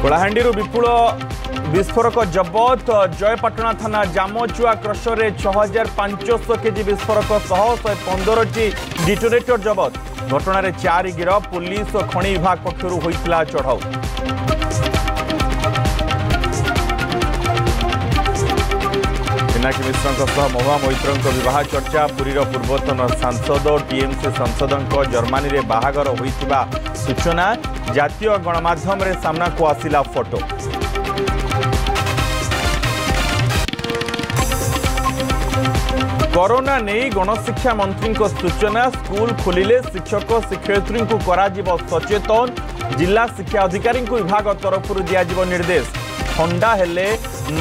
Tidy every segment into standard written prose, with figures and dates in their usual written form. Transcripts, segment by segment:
कलाहांडी विपुल विस्फोरक जबत जयपाटना थाना Jamchua crusher 6500 KG विस्फोरक सह 115 detonator जबत घटना 4 गिरफ पुलिस और खनि विभाग पक्षर होइतिला चढ़ाऊ। पिनाकी मिश्र महुआ मैत्र विवाह चर्चा पुरीर पूर्वतन सांसद टीएमसी सांसद जर्मनी में बाहागर होइतिबा सूचना जातीय गणमाध्यम रे सामना को आसिला फोटो। कोरोना नहीं गणशिक्षा मंत्री सूचना स्कूल खोलिले शिक्षक शिक्षयित्री को कराजिबो सचेतन जिला शिक्षा अधिकारी विभाग तरफ दियाजिबो निर्देश ठंडा हेले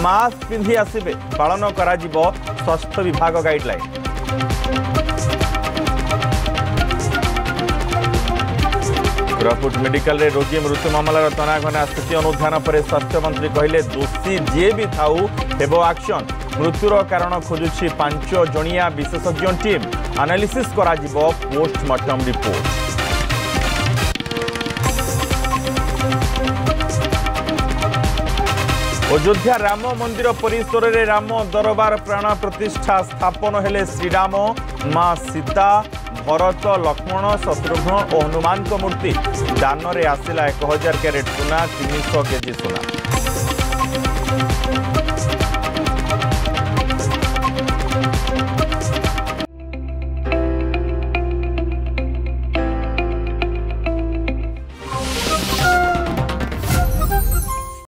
मास्क पिंधि आसिबे पालन कराजिबो स्वास्थ्य विभाग गाइडलाइन। कोरापुट मेडिकल रे रोगी मृत्यु मामलार तनाघना स्थिति अनुधान पर स्वास्थ्य मंत्री कहले दोषी जे भी थाऊ हेबो एक्शन मृत्युर कारण खोजुछि 5 जणिया विशेषज्ञ टीम एनालिसिस कराजिबो पोस्टमार्टम रिपोर्ट। अयोध्या राम मंदिर परिसर रे राम दरबार प्राण प्रतिष्ठा स्थापन हेले श्रीराम मां सीता भरत लक्ष्मण शत्रुघ्न और हनुमान मूर्ति दान रे आसिला 1000 कैरेट सोना 300 केजी सोना।